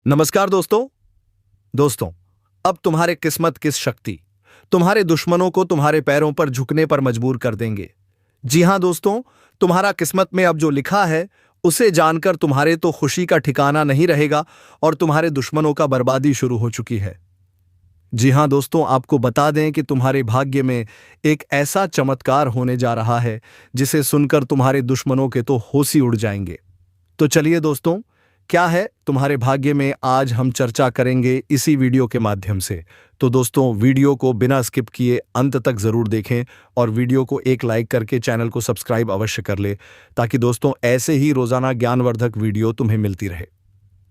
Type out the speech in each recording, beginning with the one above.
नमस्कार दोस्तों अब तुम्हारे किस्मत किस शक्ति तुम्हारे दुश्मनों को तुम्हारे पैरों पर झुकने पर मजबूर कर देंगे। जी हां दोस्तों, तुम्हारा किस्मत में अब जो लिखा है उसे जानकर तुम्हारे तो खुशी का ठिकाना नहीं रहेगा और तुम्हारे दुश्मनों का बर्बादी शुरू हो चुकी है। जी हां दोस्तों, आपको बता दें कि तुम्हारे भाग्य में एक ऐसा चमत्कार होने जा रहा है जिसे सुनकर तुम्हारे दुश्मनों के तो होश ही उड़ जाएंगे। तो चलिए दोस्तों, क्या है तुम्हारे भाग्य में, आज हम चर्चा करेंगे इसी वीडियो के माध्यम से। तो दोस्तों, वीडियो को बिना स्किप किए अंत तक जरूर देखें और वीडियो को एक लाइक करके चैनल को सब्सक्राइब अवश्य कर ले, ताकि दोस्तों ऐसे ही रोजाना ज्ञानवर्धक वीडियो तुम्हें मिलती रहे।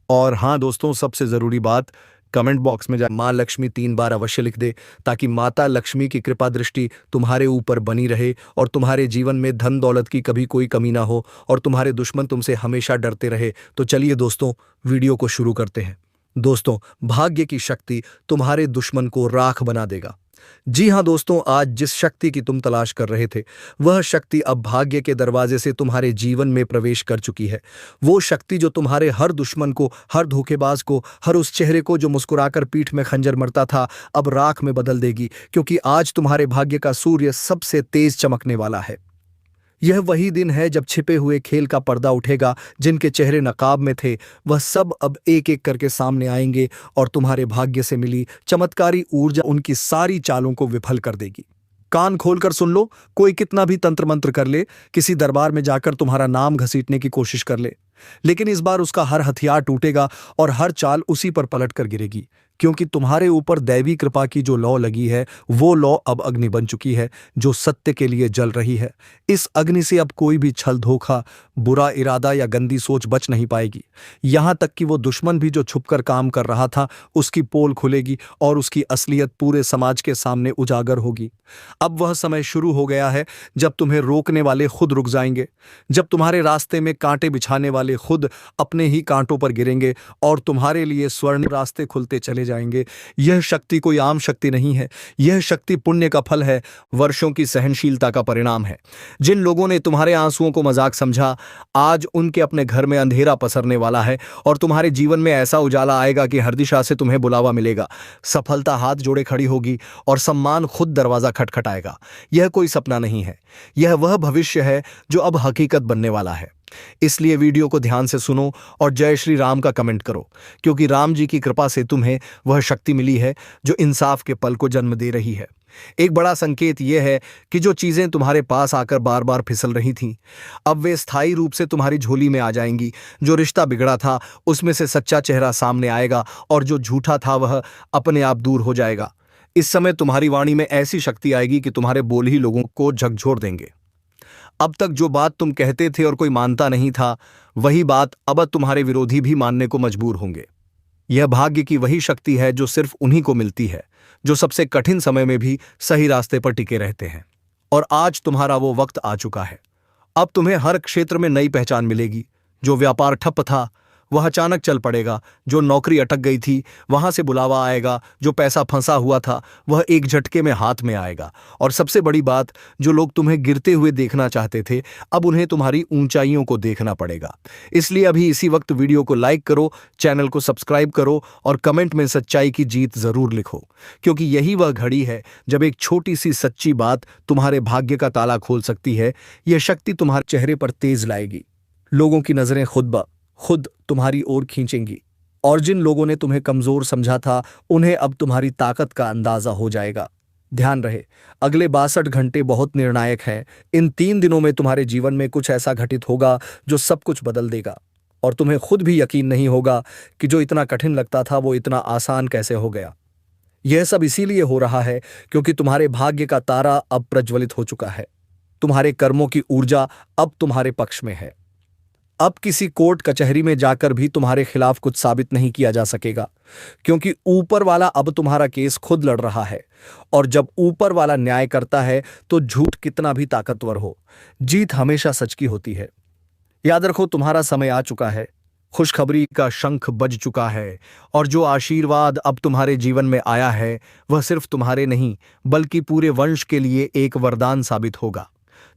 और हाँ दोस्तों, सबसे जरूरी बात, कमेंट बॉक्स में मां लक्ष्मी 3 बार अवश्य लिख दे, ताकि माता लक्ष्मी की कृपा दृष्टि तुम्हारे ऊपर बनी रहे और तुम्हारे जीवन में धन दौलत की कभी कोई कमी ना हो और तुम्हारे दुश्मन तुमसे हमेशा डरते रहे। तो चलिए दोस्तों, वीडियो को शुरू करते हैं। दोस्तों, भाग्य की शक्ति तुम्हारे दुश्मन को राख बना देगा। जी हां दोस्तों, आज जिस शक्ति की तुम तलाश कर रहे थे वह शक्ति अब भाग्य के दरवाजे से तुम्हारे जीवन में प्रवेश कर चुकी है। वो शक्ति जो तुम्हारे हर दुश्मन को, हर धोखेबाज को, हर उस चेहरे को जो मुस्कुराकर पीठ में खंजर मरता था, अब राख में बदल देगी, क्योंकि आज तुम्हारे भाग्य का सूर्य सबसे तेज चमकने वाला है। यह वही दिन है जब छिपे हुए खेल का पर्दा उठेगा। जिनके चेहरे नकाब में थे वह सब अब एक एक करके सामने आएंगे और तुम्हारे भाग्य से मिली चमत्कारी ऊर्जा उनकी सारी चालों को विफल कर देगी। कान खोलकर सुन लो, कोई कितना भी तंत्र मंत्र कर ले, किसी दरबार में जाकर तुम्हारा नाम घसीटने की कोशिश कर ले, लेकिन इस बार उसका हर हथियार टूटेगा और हर चाल उसी पर पलट कर गिरेगी, क्योंकि तुम्हारे ऊपर दैवी कृपा की जो लौ लगी है वो लौ अब अग्नि बन चुकी है, जो सत्य के लिए जल रही है। इस अग्नि से अब कोई भी छल, धोखा, बुरा इरादा या गंदी सोच बच नहीं पाएगी। यहां तक कि वो दुश्मन भी जो छुपकर काम कर रहा था उसकी पोल खुलेगी और उसकी असलियत पूरे समाज के सामने उजागर होगी। अब वह समय शुरू हो गया है जब तुम्हें रोकने वाले खुद रुक जाएंगे, जब तुम्हारे रास्ते में कांटे बिछाने वाले खुद अपने ही कांटों पर गिरेंगे और तुम्हारे लिए स्वर्ण रास्ते खुलते चले जाएंगे। यह शक्ति कोई आम शक्ति नहीं है, यह शक्ति पुण्य का फल है, वर्षों की सहनशीलता का परिणाम है। जिन लोगों ने तुम्हारे आंसुओं को मजाक समझा, आज उनके अपने घर में अंधेरा पसरने वाला है और तुम्हारे जीवन में ऐसा उजाला आएगा कि हर दिशा से तुम्हें बुलावा मिलेगा। सफलता हाथ जोड़े खड़ी होगी और सम्मान खुद दरवाजा खटखटाएगा। यह कोई सपना नहीं है, यह वह भविष्य है जो अब हकीकत बनने वाला है। इसलिए वीडियो को ध्यान से सुनो और जय श्री राम का कमेंट करो, क्योंकि राम जी की कृपा से तुम्हें वह शक्ति मिली है जो इंसाफ के पल को जन्म दे रही है। एक बड़ा संकेत यह है कि जो चीजें तुम्हारे पास आकर बार बार फिसल रही थीं, अब वे स्थायी रूप से तुम्हारी झोली में आ जाएंगी। जो रिश्ता बिगड़ा था उसमें से सच्चा चेहरा सामने आएगा और जो झूठा था वह अपने आप दूर हो जाएगा। इस समय तुम्हारी वाणी में ऐसी शक्ति आएगी कि तुम्हारे बोल ही लोगों को झकझोर देंगे। अब तक जो बात तुम कहते थे और कोई मानता नहीं था, वही बात अब तुम्हारे विरोधी भी मानने को मजबूर होंगे। यह भाग्य की वही शक्ति है जो सिर्फ उन्हीं को मिलती है जो सबसे कठिन समय में भी सही रास्ते पर टिके रहते हैं। और आज तुम्हारा वो वक्त आ चुका है। अब तुम्हें हर क्षेत्र में नई पहचान मिलेगी। जो व्यापार ठप था वह अचानक चल पड़ेगा, जो नौकरी अटक गई थी वहां से बुलावा आएगा, जो पैसा फंसा हुआ था वह एक झटके में हाथ में आएगा। और सबसे बड़ी बात, जो लोग तुम्हें गिरते हुए देखना चाहते थे अब उन्हें तुम्हारी ऊंचाइयों को देखना पड़ेगा। इसलिए अभी इसी वक्त वीडियो को लाइक करो, चैनल को सब्सक्राइब करो और कमेंट में सच्चाई की जीत जरूर लिखो, क्योंकि यही वह घड़ी है जब एक छोटी सी सच्ची बात तुम्हारे भाग्य का ताला खोल सकती है। यह शक्ति तुम्हारे चेहरे पर तेज लाएगी। लोगों की नजरें खुद तुम्हारी ओर खींचेंगी और जिन लोगों ने तुम्हें कमजोर समझा था उन्हें अब तुम्हारी ताकत का अंदाजा हो जाएगा। ध्यान रहे, अगले 62 घंटे बहुत निर्णायक हैं। इन 3 दिनों में तुम्हारे जीवन में कुछ ऐसा घटित होगा जो सब कुछ बदल देगा और तुम्हें खुद भी यकीन नहीं होगा कि जो इतना कठिन लगता था वो इतना आसान कैसे हो गया। यह सब इसीलिए हो रहा है क्योंकि तुम्हारे भाग्य का तारा अब प्रज्वलित हो चुका है। तुम्हारे कर्मों की ऊर्जा अब तुम्हारे पक्ष में है। अब किसी कोर्ट कचहरी में जाकर भी तुम्हारे खिलाफ कुछ साबित नहीं किया जा सकेगा, क्योंकि ऊपर वाला अब तुम्हारा केस खुद लड़ रहा है। और जब ऊपर वाला न्याय करता है तो झूठ कितना भी ताकतवर हो, जीत हमेशा सच की होती है। याद रखो, तुम्हारा समय आ चुका है। खुशखबरी का शंख बज चुका है और जो आशीर्वाद अब तुम्हारे जीवन में आया है वह सिर्फ तुम्हारे नहीं बल्कि पूरे वंश के लिए एक वरदान साबित होगा।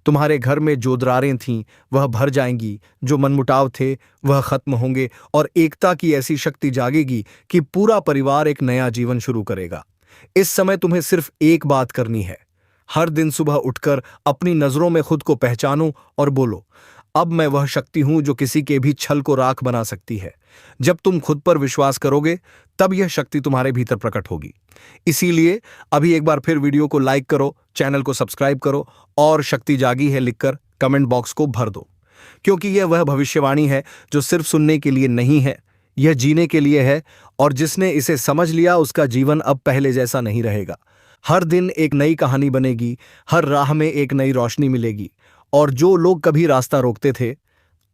तुम्हारे घर में जो दरारें थीं वह भर जाएंगी, जो मनमुटाव थे वह खत्म होंगे और एकता की ऐसी शक्ति जागेगी कि पूरा परिवार एक नया जीवन शुरू करेगा। इस समय तुम्हें सिर्फ एक बात करनी है। हर दिन सुबह उठकर अपनी नजरों में खुद को पहचानो और बोलो, अब मैं वह शक्ति हूं जो किसी के भी छल को राख बना सकती है। जब तुम खुद पर विश्वास करोगे तब यह शक्ति तुम्हारे भीतर प्रकट होगी। इसीलिए अभी एक बार फिर वीडियो को लाइक करो, चैनल को सब्सक्राइब करो और शक्ति जागी है लिखकर कमेंट बॉक्स को भर दो, क्योंकि यह वह भविष्यवाणी है जो सिर्फ सुनने के लिए नहीं है, यह जीने के लिए है। और जिसने इसे समझ लिया उसका जीवन अब पहले जैसा नहीं रहेगा। हर दिन एक नई कहानी बनेगी, हर राह में एक नई रोशनी मिलेगी और जो लोग कभी रास्ता रोकते थे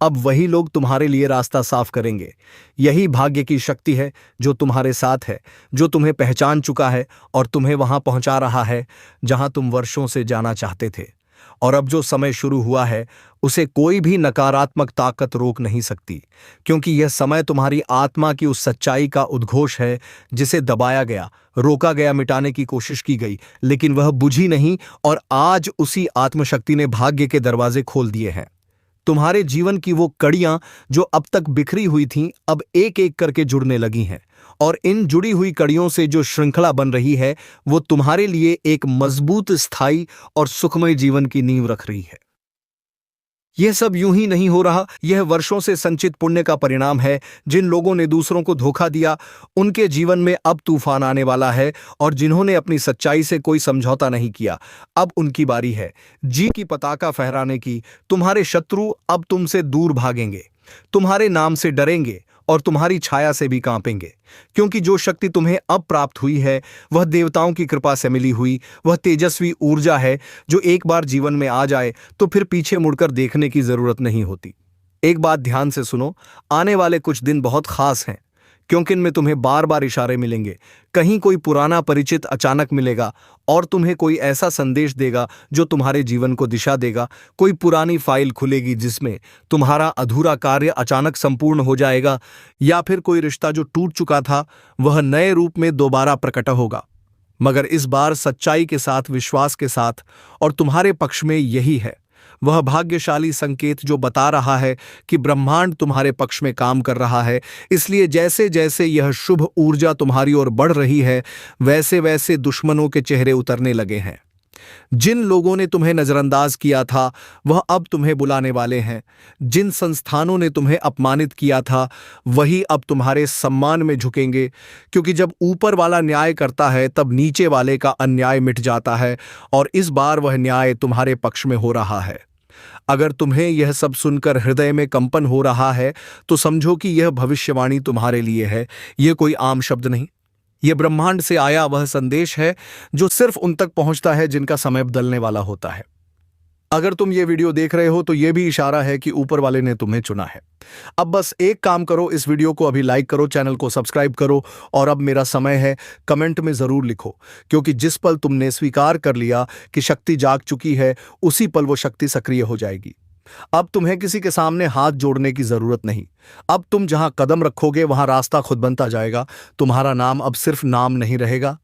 अब वही लोग तुम्हारे लिए रास्ता साफ करेंगे। यही भाग्य की शक्ति है जो तुम्हारे साथ है, जो तुम्हें पहचान चुका है और तुम्हें वहां पहुंचा रहा है जहां तुम वर्षों से जाना चाहते थे। और अब जो समय शुरू हुआ है उसे कोई भी नकारात्मक ताकत रोक नहीं सकती, क्योंकि यह समय तुम्हारी आत्मा की उस सच्चाई का उद्घोष है जिसे दबाया गया, रोका गया, मिटाने की कोशिश की गई, लेकिन वह बुझी नहीं। और आज उसी आत्मशक्ति ने भाग्य के दरवाजे खोल दिए हैं। तुम्हारे जीवन की वो कड़ियां जो अब तक बिखरी हुई थीं अब एक एक करके जुड़ने लगी हैं, और इन जुड़ी हुई कड़ियों से जो श्रृंखला बन रही है वो तुम्हारे लिए एक मजबूत, स्थायी और सुखमय जीवन की नींव रख रही है। यह सब यूं ही नहीं हो रहा, यह वर्षों से संचित पुण्य का परिणाम है। जिन लोगों ने दूसरों को धोखा दिया उनके जीवन में अब तूफान आने वाला है, और जिन्होंने अपनी सच्चाई से कोई समझौता नहीं किया अब उनकी बारी है जीत की पताका फहराने की। तुम्हारे शत्रु अब तुमसे दूर भागेंगे, तुम्हारे नाम से डरेंगे और तुम्हारी छाया से भी कांपेंगे, क्योंकि जो शक्ति तुम्हें अब प्राप्त हुई है वह देवताओं की कृपा से मिली हुई वह तेजस्वी ऊर्जा है जो एक बार जीवन में आ जाए तो फिर पीछे मुड़कर देखने की जरूरत नहीं होती। एक बात ध्यान से सुनो, आने वाले कुछ दिन बहुत खास हैं, क्योंकि इनमें तुम्हें बार बार इशारे मिलेंगे। कहीं कोई पुराना परिचित अचानक मिलेगा और तुम्हें कोई ऐसा संदेश देगा जो तुम्हारे जीवन को दिशा देगा। कोई पुरानी फाइल खुलेगी जिसमें तुम्हारा अधूरा कार्य अचानक संपूर्ण हो जाएगा, या फिर कोई रिश्ता जो टूट चुका था वह नए रूप में दोबारा प्रकट होगा, मगर इस बार सच्चाई के साथ, विश्वास के साथ। और तुम्हारे पक्ष में यही है वह भाग्यशाली संकेत जो बता रहा है कि ब्रह्मांड तुम्हारे पक्ष में काम कर रहा है। इसलिए जैसे जैसे यह शुभ ऊर्जा तुम्हारी ओर बढ़ रही है वैसे वैसे दुश्मनों के चेहरे उतरने लगे हैं। जिन लोगों ने तुम्हें नजरअंदाज किया था वह अब तुम्हें बुलाने वाले हैं। जिन संस्थानों ने तुम्हें अपमानित किया था वही अब तुम्हारे सम्मान में झुकेंगे, क्योंकि जब ऊपर वाला न्याय करता है तब नीचे वाले का अन्याय मिट जाता है, और इस बार वह न्याय तुम्हारे पक्ष में हो रहा है। अगर तुम्हें यह सब सुनकर हृदय में कंपन हो रहा है तो समझो कि यह भविष्यवाणी तुम्हारे लिए है। यह कोई आम शब्द नहीं, यह ब्रह्मांड से आया वह संदेश है जो सिर्फ उन तक पहुंचता है जिनका समय बदलने वाला होता है। अगर तुम ये वीडियो देख रहे हो तो यह भी इशारा है कि ऊपर वाले ने तुम्हें चुना है। अब बस एक काम करो, इस वीडियो को अभी लाइक करो, चैनल को सब्सक्राइब करो, और अब मेरा समय है कमेंट में जरूर लिखो, क्योंकि जिस पल तुमने स्वीकार कर लिया कि शक्ति जाग चुकी है उसी पल वो शक्ति सक्रिय हो जाएगी। अब तुम्हें किसी के सामने हाथ जोड़ने की जरूरत नहीं। अब तुम जहां कदम रखोगे वहां रास्ता खुद बनता जाएगा। तुम्हारा नाम अब सिर्फ नाम नहीं रहेगा,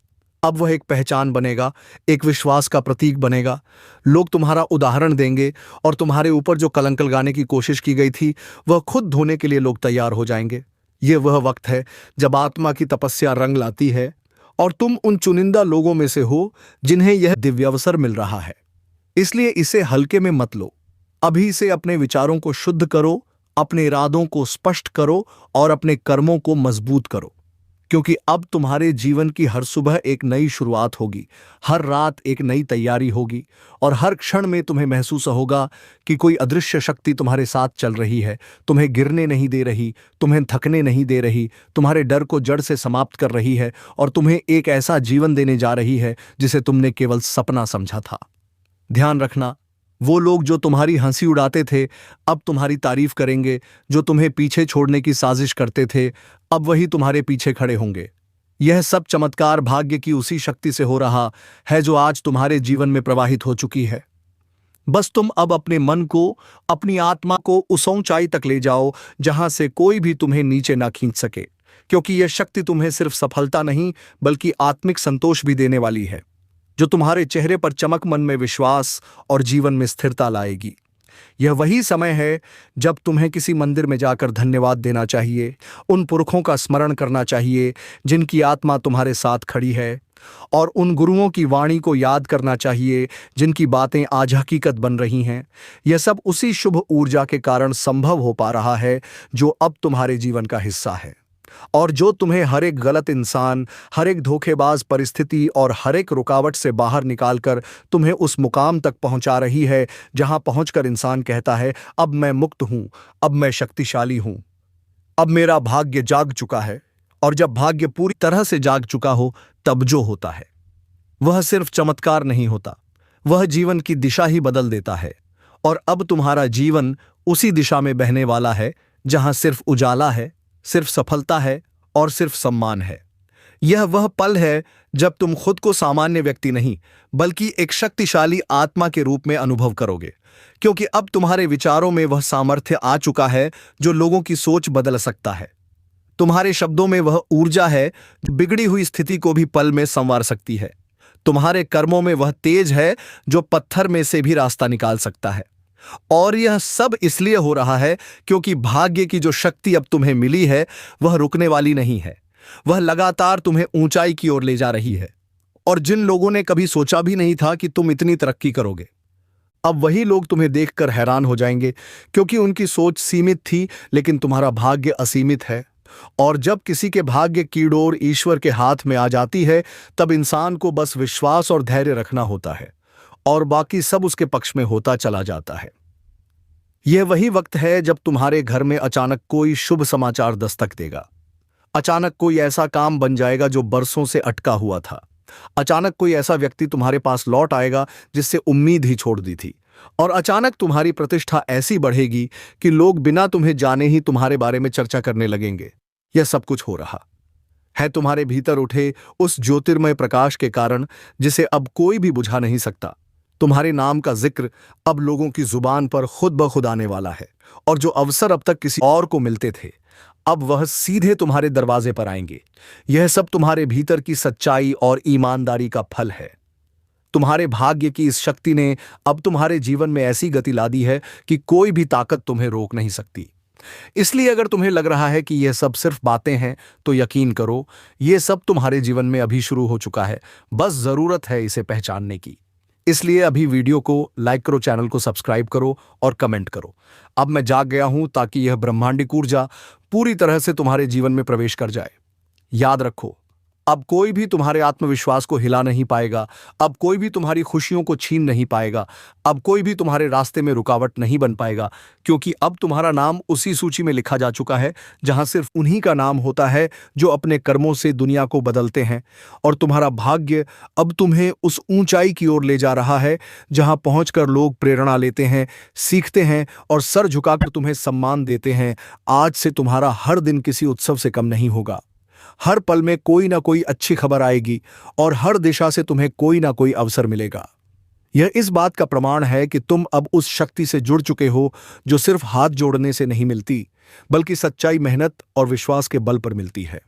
अब वह एक पहचान बनेगा, एक विश्वास का प्रतीक बनेगा। लोग तुम्हारा उदाहरण देंगे और तुम्हारे ऊपर जो कलंक लगाने की कोशिश की गई थी वह खुद धोने के लिए लोग तैयार हो जाएंगे। यह वह वक्त है जब आत्मा की तपस्या रंग लाती है, और तुम उन चुनिंदा लोगों में से हो जिन्हें यह दिव्य अवसर मिल रहा है। इसलिए इसे हल्के में मत लो। अभी से अपने विचारों को शुद्ध करो, अपने इरादों को स्पष्ट करो और अपने कर्मों को मजबूत करो, क्योंकि अब तुम्हारे जीवन की हर सुबह एक नई शुरुआत होगी, हर रात एक नई तैयारी होगी, और हर क्षण में तुम्हें महसूस होगा कि कोई अदृश्य शक्ति तुम्हारे साथ चल रही है, तुम्हें गिरने नहीं दे रही, तुम्हें थकने नहीं दे रही, तुम्हारे डर को जड़ से समाप्त कर रही है और तुम्हें एक ऐसा जीवन देने जा रही है जिसे तुमने केवल सपना समझा था। ध्यान रखना, वो लोग जो तुम्हारी हंसी उड़ाते थे अब तुम्हारी तारीफ करेंगे, जो तुम्हें पीछे छोड़ने की साजिश करते थे अब वही तुम्हारे पीछे खड़े होंगे। यह सब चमत्कार भाग्य की उसी शक्ति से हो रहा है जो आज तुम्हारे जीवन में प्रवाहित हो चुकी है। बस तुम अब अपने मन को, अपनी आत्मा को उस ऊंचाई तक ले जाओ जहां से कोई भी तुम्हें नीचे ना खींच सके, क्योंकि यह शक्ति तुम्हें सिर्फ सफलता नहीं बल्कि आत्मिक संतोष भी देने वाली है। जो तुम्हारे चेहरे पर चमक, मन में विश्वास और जीवन में स्थिरता लाएगी। यह वही समय है जब तुम्हें किसी मंदिर में जाकर धन्यवाद देना चाहिए, उन पुरखों का स्मरण करना चाहिए जिनकी आत्मा तुम्हारे साथ खड़ी है, और उन गुरुओं की वाणी को याद करना चाहिए जिनकी बातें आज हकीकत बन रही हैं। यह सब उसी शुभ ऊर्जा के कारण संभव हो पा रहा है जो अब तुम्हारे जीवन का हिस्सा है, और जो तुम्हें हर एक गलत इंसान, हर एक धोखेबाज परिस्थिति और हर एक रुकावट से बाहर निकालकर तुम्हें उस मुकाम तक पहुंचा रही है जहां पहुंचकर इंसान कहता है, अब मैं मुक्त हूं, अब मैं शक्तिशाली हूं, अब मेरा भाग्य जाग चुका है। और जब भाग्य पूरी तरह से जाग चुका हो, तब जो होता है वह सिर्फ चमत्कार नहीं होता, वह जीवन की दिशा ही बदल देता है। और अब तुम्हारा जीवन उसी दिशा में बहने वाला है जहां सिर्फ उजाला है, सिर्फ सफलता है और सिर्फ सम्मान है। यह वह पल है जब तुम खुद को सामान्य व्यक्ति नहीं, बल्कि एक शक्तिशाली आत्मा के रूप में अनुभव करोगे, क्योंकि अब तुम्हारे विचारों में वह सामर्थ्य आ चुका है जो लोगों की सोच बदल सकता है। तुम्हारे शब्दों में वह ऊर्जा है जो बिगड़ी हुई स्थिति को भी पल में संवार सकती है। तुम्हारे कर्मों में वह तेज है जो पत्थर में से भी रास्ता निकाल सकता है। और यह सब इसलिए हो रहा है क्योंकि भाग्य की जो शक्ति अब तुम्हें मिली है वह रुकने वाली नहीं है, वह लगातार तुम्हें ऊंचाई की ओर ले जा रही है। और जिन लोगों ने कभी सोचा भी नहीं था कि तुम इतनी तरक्की करोगे, अब वही लोग तुम्हें देखकर हैरान हो जाएंगे, क्योंकि उनकी सोच सीमित थी लेकिन तुम्हारा भाग्य असीमित है। और जब किसी के भाग्य की डोर ईश्वर के हाथ में आ जाती है, तब इंसान को बस विश्वास और धैर्य रखना होता है, और बाकी सब उसके पक्ष में होता चला जाता है। यह वही वक्त है जब तुम्हारे घर में अचानक कोई शुभ समाचार दस्तक देगा। अचानक कोई ऐसा काम बन जाएगा जो बरसों से अटका हुआ था। अचानक कोई ऐसा व्यक्ति तुम्हारे पास लौट आएगा जिससे उम्मीद ही छोड़ दी थी। और अचानक तुम्हारी प्रतिष्ठा ऐसी बढ़ेगी कि लोग बिना तुम्हें जाने ही तुम्हारे बारे में चर्चा करने लगेंगे। यह सब कुछ हो रहा है तुम्हारे भीतर उठे उस ज्योतिर्मय प्रकाश के कारण जिसे अब कोई भी बुझा नहीं सकता। तुम्हारे नाम का जिक्र अब लोगों की जुबान पर खुद ब खुद आने वाला है, और जो अवसर अब तक किसी और को मिलते थे, अब वह सीधे तुम्हारे दरवाजे पर आएंगे। यह सब तुम्हारे भीतर की सच्चाई और ईमानदारी का फल है। तुम्हारे भाग्य की इस शक्ति ने अब तुम्हारे जीवन में ऐसी गति ला दी है कि कोई भी ताकत तुम्हें रोक नहीं सकती। इसलिए अगर तुम्हें लग रहा है कि यह सब सिर्फ बातें हैं, तो यकीन करो, यह सब तुम्हारे जीवन में अभी शुरू हो चुका है। बस जरूरत है इसे पहचानने की। इसलिए अभी वीडियो को लाइक करो, चैनल को सब्सक्राइब करो और कमेंट करो। अब मैं जाग गया हूं ताकि यह ब्रह्मांडिक ऊर्जा पूरी तरह से तुम्हारे जीवन में प्रवेश कर जाए। याद रखो, अब कोई भी तुम्हारे आत्मविश्वास को हिला नहीं पाएगा, अब कोई भी तुम्हारी खुशियों को छीन नहीं पाएगा, अब कोई भी तुम्हारे रास्ते में रुकावट नहीं बन पाएगा, क्योंकि अब तुम्हारा नाम उसी सूची में लिखा जा चुका है जहां सिर्फ उन्हीं का नाम होता है जो अपने कर्मों से दुनिया को बदलते हैं। और तुम्हारा भाग्य अब तुम्हें उस ऊंचाई की ओर ले जा रहा है जहां पहुंचकर लोग प्रेरणा लेते हैं, सीखते हैं और सर झुकाकर तुम्हें सम्मान देते हैं। आज से तुम्हारा हर दिन किसी उत्सव से कम नहीं होगा। हर पल में कोई ना कोई अच्छी खबर आएगी और हर दिशा से तुम्हें कोई ना कोई अवसर मिलेगा। यह इस बात का प्रमाण है कि तुम अब उस शक्ति से जुड़ चुके हो जो सिर्फ हाथ जोड़ने से नहीं मिलती, बल्कि सच्चाई, मेहनत और विश्वास के बल पर मिलती है।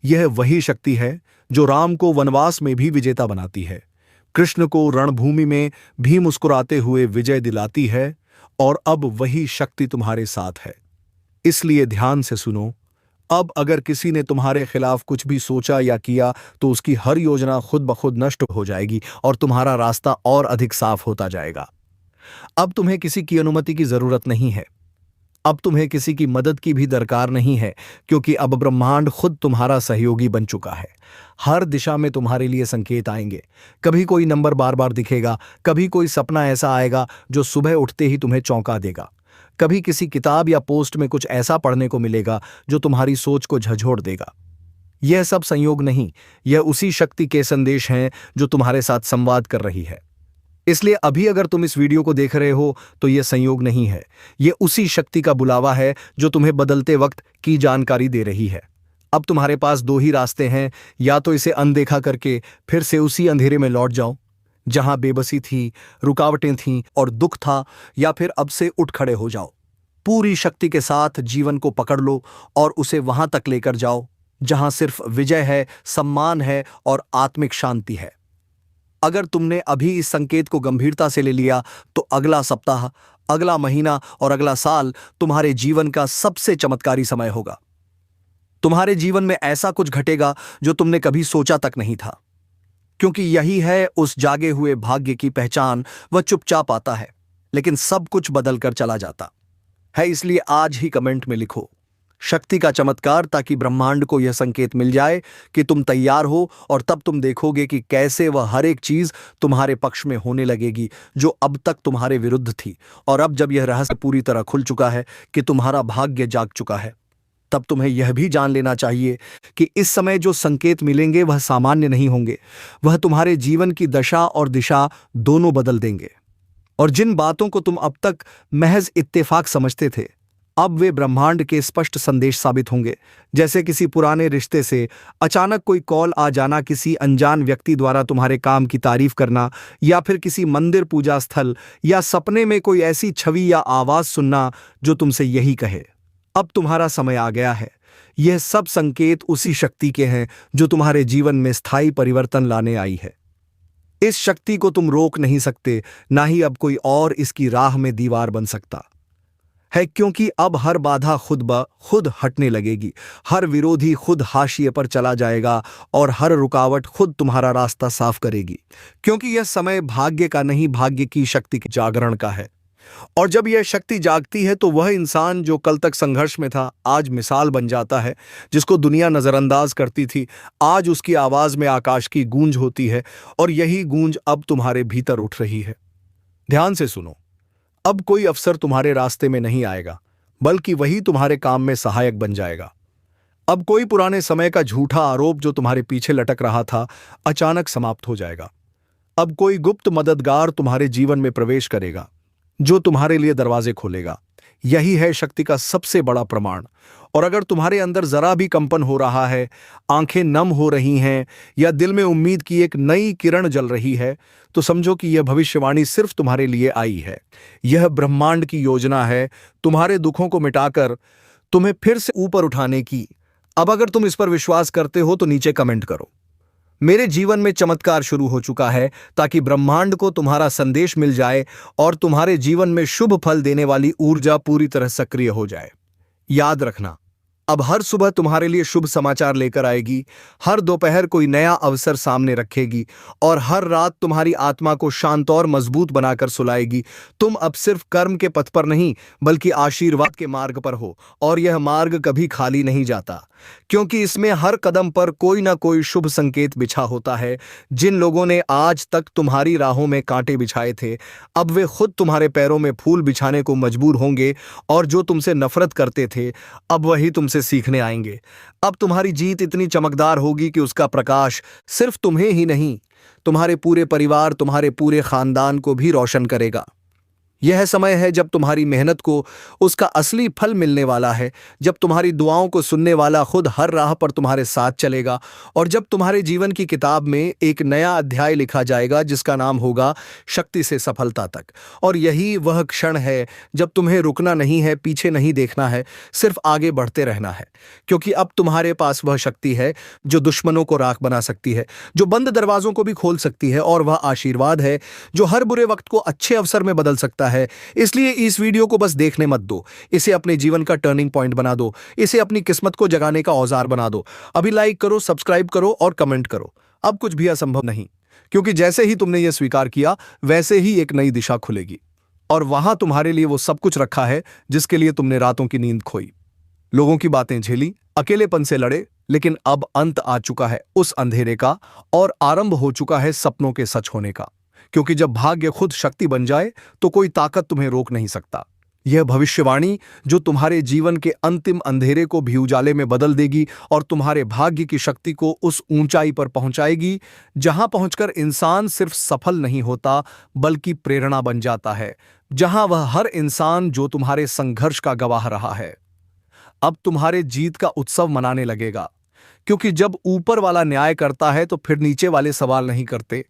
यह वही शक्ति है जो राम को वनवास में भी विजेता बनाती है, कृष्ण को रणभूमि में भी मुस्कुराते हुए विजय दिलाती है, और अब वही शक्ति तुम्हारे साथ है। इसलिए ध्यान से सुनो। अब अगर किसी ने तुम्हारे खिलाफ कुछ भी सोचा या किया, तो उसकी हर योजना खुद ब खुद नष्ट हो जाएगी और तुम्हारा रास्ता और अधिक साफ होता जाएगा। अब तुम्हें किसी की अनुमति की जरूरत नहीं है, अब तुम्हें किसी की मदद की भी दरकार नहीं है, क्योंकि अब ब्रह्मांड खुद तुम्हारा सहयोगी बन चुका है। हर दिशा में तुम्हारे लिए संकेत आएंगे। कभी कोई नंबर बार बार दिखेगा, कभी कोई सपना ऐसा आएगा जो सुबह उठते ही तुम्हें चौंका देगा, कभी किसी किताब या पोस्ट में कुछ ऐसा पढ़ने को मिलेगा जो तुम्हारी सोच को झकझोर देगा। यह सब संयोग नहीं, यह उसी शक्ति के संदेश हैं जो तुम्हारे साथ संवाद कर रही है। इसलिए अभी अगर तुम इस वीडियो को देख रहे हो तो यह संयोग नहीं है, यह उसी शक्ति का बुलावा है जो तुम्हें बदलते वक्त की जानकारी दे रही है। अब तुम्हारे पास दो ही रास्ते हैं, या तो इसे अनदेखा करके फिर से उसी अंधेरे में लौट जाओ जहां बेबसी थी, रुकावटें थीं और दुख था, या फिर अब से उठ खड़े हो जाओ। पूरी शक्ति के साथ जीवन को पकड़ लो और उसे वहां तक लेकर जाओ जहां सिर्फ विजय है, सम्मान है और आत्मिक शांति है। अगर तुमने अभी इस संकेत को गंभीरता से ले लिया तो अगला सप्ताह, अगला महीना और अगला साल तुम्हारे जीवन का सबसे चमत्कारी समय होगा। तुम्हारे जीवन में ऐसा कुछ घटेगा जो तुमने कभी सोचा तक नहीं था, क्योंकि यही है उस जागे हुए भाग्य की पहचान। वह चुपचाप आता है लेकिन सब कुछ बदल कर चला जाता है। इसलिए आज ही कमेंट में लिखो शक्ति का चमत्कार, ताकि ब्रह्मांड को यह संकेत मिल जाए कि तुम तैयार हो, और तब तुम देखोगे कि कैसे वह हर एक चीज तुम्हारे पक्ष में होने लगेगी जो अब तक तुम्हारे विरुद्ध थी। और अब जब यह रहस्य पूरी तरह खुल चुका है कि तुम्हारा भाग्य जाग चुका है, तब तुम्हें यह भी जान लेना चाहिए कि इस समय जो संकेत मिलेंगे वह सामान्य नहीं होंगे। वह तुम्हारे जीवन की दशा और दिशा दोनों बदल देंगे। और जिन बातों को तुम अब तक महज इत्तेफाक समझते थे, अब वे ब्रह्मांड के स्पष्ट संदेश साबित होंगे। जैसे किसी पुराने रिश्ते से अचानक कोई कॉल आ जाना, किसी अनजान व्यक्ति द्वारा तुम्हारे काम की तारीफ करना, या फिर किसी मंदिर, पूजा स्थल या सपने में कोई ऐसी छवि या आवाज सुनना जो तुमसे यही कहे, अब तुम्हारा समय आ गया है। यह सब संकेत उसी शक्ति के हैं जो तुम्हारे जीवन में स्थायी परिवर्तन लाने आई है। इस शक्ति को तुम रोक नहीं सकते, ना ही अब कोई और इसकी राह में दीवार बन सकता है, क्योंकि अब हर बाधा खुद ब खुद हटने लगेगी, हर विरोधी खुद हाशिए पर चला जाएगा और हर रुकावट खुद तुम्हारा रास्ता साफ करेगी। क्योंकि यह समय भाग्य का नहीं, भाग्य की शक्ति के जागरण का है। और जब यह शक्ति जागती है तो वह इंसान जो कल तक संघर्ष में था, आज मिसाल बन जाता है। जिसको दुनिया नजरअंदाज करती थी, आज उसकी आवाज में आकाश की गूंज होती है, और यही गूंज अब तुम्हारे भीतर उठ रही है। ध्यान से सुनो, अब कोई अवसर तुम्हारे रास्ते में नहीं आएगा, बल्कि वही तुम्हारे काम में सहायक बन जाएगा। अब कोई पुराने समय का झूठा आरोप जो तुम्हारे पीछे लटक रहा था, अचानक समाप्त हो जाएगा। अब कोई गुप्त मददगार तुम्हारे जीवन में प्रवेश करेगा, जो तुम्हारे लिए दरवाजे खोलेगा। यही है शक्ति का सबसे बड़ा प्रमाण। और अगर तुम्हारे अंदर जरा भी कंपन हो रहा है, आंखें नम हो रही हैं, या दिल में उम्मीद की एक नई किरण जल रही है, तो समझो कि यह भविष्यवाणी सिर्फ तुम्हारे लिए आई है। यह ब्रह्मांड की योजना है तुम्हारे दुखों को मिटाकर तुम्हें फिर से ऊपर उठाने की। अब अगर तुम इस पर विश्वास करते हो तो नीचे कमेंट करो, मेरे जीवन में चमत्कार शुरू हो चुका है, ताकि ब्रह्मांड को तुम्हारा संदेश मिल जाए और तुम्हारे जीवन में शुभ फल देने वाली ऊर्जा पूरी तरह सक्रिय हो जाए। याद रखना, अब हर सुबह तुम्हारे लिए शुभ समाचार लेकर आएगी, हर दोपहर कोई नया अवसर सामने रखेगी, और हर रात तुम्हारी आत्मा को शांत और मजबूत बनाकर सुलाएगी। तुम अब सिर्फ कर्म के पथ पर नहीं, बल्कि आशीर्वाद के मार्ग पर हो, और यह मार्ग कभी खाली नहीं जाता, क्योंकि इसमें हर कदम पर कोई ना कोई शुभ संकेत बिछा होता है। जिन लोगों ने आज तक तुम्हारी राहों में कांटे बिछाए थे, अब वे खुद तुम्हारे पैरों में फूल बिछाने को मजबूर होंगे, और जो तुमसे नफरत करते थे, अब वही तुमसे सीखने आएंगे। अब तुम्हारी जीत इतनी चमकदार होगी कि उसका प्रकाश सिर्फ तुम्हें ही नहीं, तुम्हारे पूरे परिवार, तुम्हारे पूरे खानदान को भी रोशन करेगा। यह समय है जब तुम्हारी मेहनत को उसका असली फल मिलने वाला है, जब तुम्हारी दुआओं को सुनने वाला खुद हर राह पर तुम्हारे साथ चलेगा, और जब तुम्हारे जीवन की किताब में एक नया अध्याय लिखा जाएगा जिसका नाम होगा शक्ति से सफलता तक। और यही वह क्षण है जब तुम्हें रुकना नहीं है, पीछे नहीं देखना है, सिर्फ आगे बढ़ते रहना है। क्योंकि अब तुम्हारे पास वह शक्ति है जो दुश्मनों को राख बना सकती है, जो बंद दरवाजों को भी खोल सकती है, और वह आशीर्वाद है जो हर बुरे वक्त को अच्छे अवसर में बदल सकता है। इसलिए इस वीडियो को बस देखने मत दो, इसे अपने जीवन का टर्निंग पॉइंट बना दो, इसे अपनी किस्मत को जगाने का औजार बना दो। अभी लाइक करो, सब्सक्राइब करो और कमेंट करो। अब कुछ भी असंभव नहीं, क्योंकि जैसे ही तुमने यह स्वीकार किया, वैसे ही एक नई दिशा खुलेगी, और वहां तुम्हारे लिए वो सब कुछ रखा है जिसके लिए तुमने रातों की नींद खोई, लोगों की बातें झेली, अकेलेपन से लड़े, लेकिन अब अंत आ चुका है उस अंधेरे का, और आरंभ हो चुका है सपनों के सच होने का। क्योंकि जब भाग्य खुद शक्ति बन जाए तो कोई ताकत तुम्हें रोक नहीं सकता। यह भविष्यवाणी जो तुम्हारे जीवन के अंतिम अंधेरे को भी उजाले में बदल देगी, और तुम्हारे भाग्य की शक्ति को उस ऊंचाई पर पहुंचाएगी जहां पहुंचकर इंसान सिर्फ सफल नहीं होता, बल्कि प्रेरणा बन जाता है। जहां वह हर इंसान जो तुम्हारे संघर्ष का गवाह रहा है, अब तुम्हारे जीत का उत्सव मनाने लगेगा। क्योंकि जब ऊपर वाला न्याय करता है तो फिर नीचे वाले सवाल नहीं करते,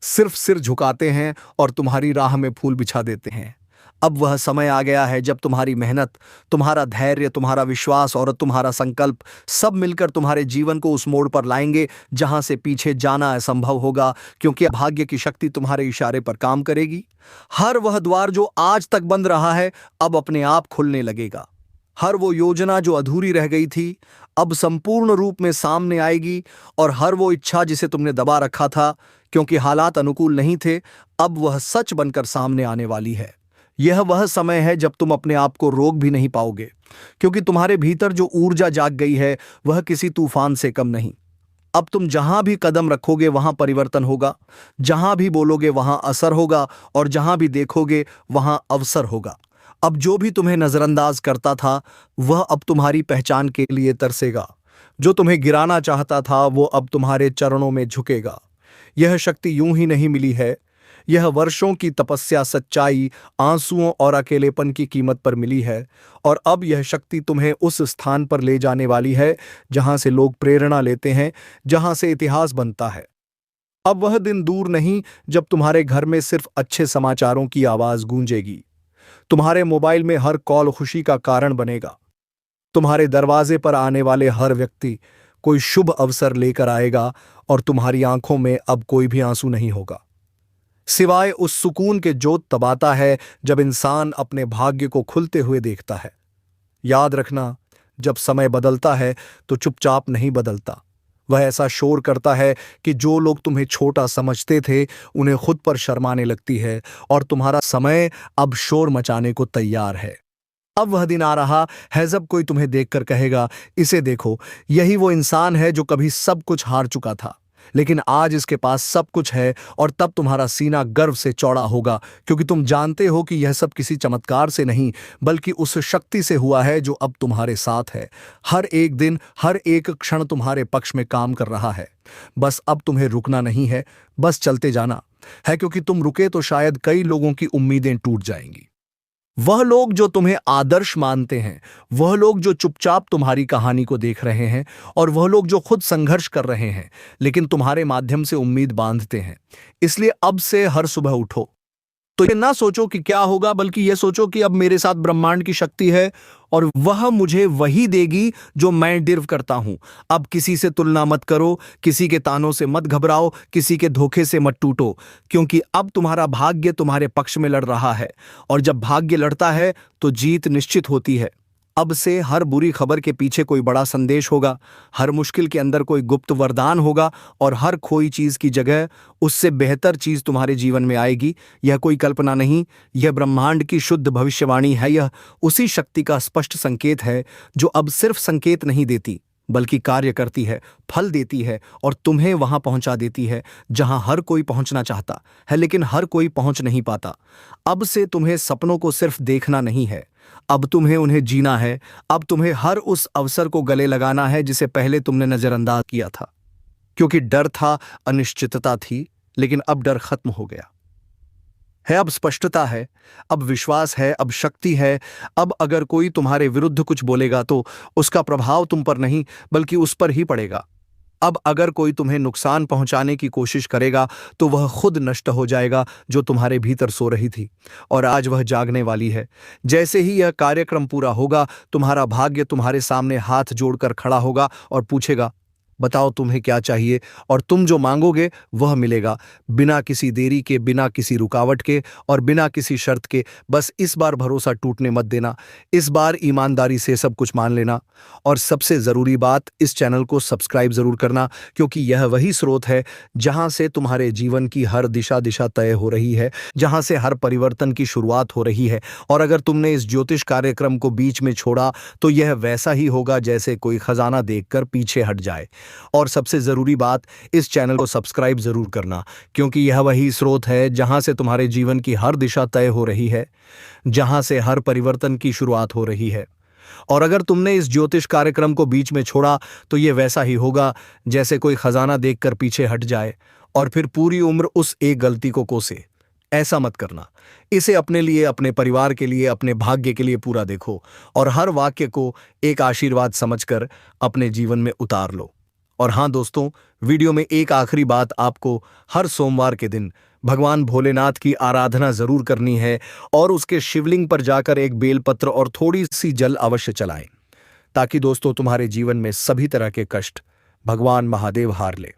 सिर्फ सिर झुकाते हैं और तुम्हारी राह में फूल बिछा देते हैं। अब वह समय आ गया है जब तुम्हारी मेहनत, तुम्हारा धैर्य, तुम्हारा विश्वास और तुम्हारा संकल्प सब मिलकर तुम्हारे जीवन को उस मोड़ पर लाएंगे जहां से पीछे जाना असंभव होगा, क्योंकि भाग्य की शक्ति तुम्हारे इशारे पर काम करेगी। हर वह द्वार जो आज तक बंद रहा है अब अपने आप खुलने लगेगा। हर वो योजना जो अधूरी रह गई थी अब संपूर्ण रूप में सामने आएगी, और हर वो इच्छा जिसे तुमने दबा रखा था क्योंकि हालात अनुकूल नहीं थे, अब वह सच बनकर सामने आने वाली है। यह वह समय है जब तुम अपने आप को रोक भी नहीं पाओगे, क्योंकि तुम्हारे भीतर जो ऊर्जा जाग गई है वह किसी तूफान से कम नहीं। अब तुम जहां भी कदम रखोगे वहां परिवर्तन होगा, जहां भी बोलोगे वहां असर होगा, और जहां भी देखोगे वहां अवसर होगा। अब जो भी तुम्हें नजरअंदाज करता था वह अब तुम्हारी पहचान के लिए तरसेगा। जो तुम्हें गिराना चाहता था वो अब तुम्हारे चरणों में झुकेगा। यह शक्ति यूं ही नहीं मिली है, यह वर्षों की तपस्या, सच्चाई, आंसुओं और अकेलेपन की कीमत पर मिली है। और अब यह शक्ति तुम्हें उस स्थान पर ले जाने वाली है जहां से लोग प्रेरणा लेते हैं, जहां से इतिहास बनता है। अब वह दिन दूर नहीं जब तुम्हारे घर में सिर्फ अच्छे समाचारों की आवाज गूंजेगी। तुम्हारे मोबाइल में हर कॉल खुशी का कारण बनेगा। तुम्हारे दरवाजे पर आने वाले हर व्यक्ति कोई शुभ अवसर लेकर आएगा, और तुम्हारी आंखों में अब कोई भी आंसू नहीं होगा, सिवाय उस सुकून के जो तब आता है जब इंसान अपने भाग्य को खुलते हुए देखता है। याद रखना, जब समय बदलता है तो चुपचाप नहीं बदलता, वह ऐसा शोर करता है कि जो लोग तुम्हें छोटा समझते थे उन्हें खुद पर शर्माने लगती है, और तुम्हारा समय अब शोर मचाने को तैयार है। अब वह दिन आ रहा है जब कोई तुम्हें देखकर कहेगा, इसे देखो, यही वो इंसान है जो कभी सब कुछ हार चुका था, लेकिन आज इसके पास सब कुछ है। और तब तुम्हारा सीना गर्व से चौड़ा होगा, क्योंकि तुम जानते हो कि यह सब किसी चमत्कार से नहीं बल्कि उस शक्ति से हुआ है जो अब तुम्हारे साथ है। हर एक दिन, हर एक क्षण तुम्हारे पक्ष में काम कर रहा है। बस अब तुम्हें रुकना नहीं है, बस चलते जाना है, क्योंकि तुम रुके तो शायद कई लोगों की उम्मीदें टूट जाएंगी। वह लोग जो तुम्हें आदर्श मानते हैं, वह लोग जो चुपचाप तुम्हारी कहानी को देख रहे हैं, और वह लोग जो खुद संघर्ष कर रहे हैं लेकिन तुम्हारे माध्यम से उम्मीद बांधते हैं। इसलिए अब से हर सुबह उठो तो ये ना सोचो कि क्या होगा, बल्कि ये सोचो कि अब मेरे साथ ब्रह्मांड की शक्ति है और वह मुझे वही देगी जो मैं डिर्व करता हूं। अब किसी से तुलना मत करो, किसी के तानों से मत घबराओ, किसी के धोखे से मत टूटो, क्योंकि अब तुम्हारा भाग्य तुम्हारे पक्ष में लड़ रहा है, और जब भाग्य लड़ता है तो जीत निश्चित होती है। अब से हर बुरी खबर के पीछे कोई बड़ा संदेश होगा, हर मुश्किल के अंदर कोई गुप्त वरदान होगा, और हर खोई चीज की जगह उससे बेहतर चीज तुम्हारे जीवन में आएगी। यह कोई कल्पना नहीं, यह ब्रह्मांड की शुद्ध भविष्यवाणी है। यह उसी शक्ति का स्पष्ट संकेत है जो अब सिर्फ संकेत नहीं देती बल्कि कार्य करती है, फल देती है, और तुम्हें वहां पहुंचा देती है जहां हर कोई पहुंचना चाहता है लेकिन हर कोई पहुंच नहीं पाता। अब से तुम्हें सपनों को सिर्फ देखना नहीं है, अब तुम्हें उन्हें जीना है। अब तुम्हें हर उस अवसर को गले लगाना है जिसे पहले तुमने नजरअंदाज किया था, क्योंकि डर था, अनिश्चितता थी, लेकिन अब डर खत्म हो गया है। अब स्पष्टता है, अब विश्वास है, अब शक्ति है। अब अगर कोई तुम्हारे विरुद्ध कुछ बोलेगा तो उसका प्रभाव तुम पर नहीं बल्कि उस पर ही पड़ेगा। अब अगर कोई तुम्हें नुकसान पहुंचाने की कोशिश करेगा तो वह खुद नष्ट हो जाएगा जो तुम्हारे भीतर सो रही थी, और आज वह जागने वाली है। जैसे ही यह कार्यक्रम पूरा होगा, तुम्हारा भाग्य तुम्हारे सामने हाथ जोड़कर खड़ा होगा और पूछेगा, बताओ तुम्हें क्या चाहिए, और तुम जो मांगोगे वह मिलेगा, बिना किसी देरी के, बिना किसी रुकावट के, और बिना किसी शर्त के। बस इस बार भरोसा टूटने मत देना, इस बार ईमानदारी से सब कुछ मान लेना, और सबसे ज़रूरी बात, इस चैनल को सब्सक्राइब ज़रूर करना, क्योंकि यह वही स्रोत है जहां से तुम्हारे जीवन की हर दिशा तय हो रही है, जहां से हर परिवर्तन की शुरुआत हो रही है। और अगर तुमने इस ज्योतिष कार्यक्रम को बीच में छोड़ा तो यह वैसा ही होगा जैसे कोई खजाना देखकर पीछे हट जाए। और सबसे जरूरी बात, इस चैनल को सब्सक्राइब जरूर करना, क्योंकि यह वही स्रोत है जहां से तुम्हारे जीवन की हर दिशा तय हो रही है, जहां से हर परिवर्तन की शुरुआत हो रही है। और अगर तुमने इस ज्योतिष कार्यक्रम को बीच में छोड़ा तो यह वैसा ही होगा जैसे कोई खजाना देखकर पीछे हट जाए और फिर पूरी उम्र उस एक गलती को कोसे। ऐसा मत करना। इसे अपने लिए, अपने परिवार के लिए, अपने भाग्य के लिए पूरा देखो, और हर वाक्य को एक आशीर्वाद समझकर अपने जीवन में उतार लो। और हाँ दोस्तों, वीडियो में एक आखिरी बात, आपको हर सोमवार के दिन भगवान भोलेनाथ की आराधना जरूर करनी है और उसके शिवलिंग पर जाकर एक बेलपत्र और थोड़ी सी जल अवश्य चलाएं, ताकि दोस्तों तुम्हारे जीवन में सभी तरह के कष्ट भगवान महादेव हार ले।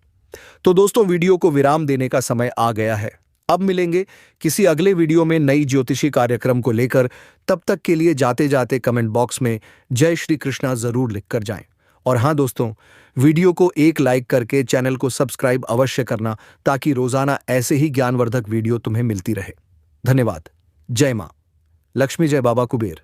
तो दोस्तों, वीडियो को विराम देने का समय आ गया है। अब मिलेंगे किसी अगले वीडियो में नई ज्योतिषी कार्यक्रम को लेकर। तब तक के लिए जाते जाते कमेंट बॉक्स में जय श्री कृष्णा जरूर लिखकर जाएं। और हाँ दोस्तों, वीडियो को एक लाइक करके चैनल को सब्सक्राइब अवश्य करना, ताकि रोजाना ऐसे ही ज्ञानवर्धक वीडियो तुम्हें मिलती रहे। धन्यवाद। जय मां लक्ष्मी, जय बाबा कुबेर।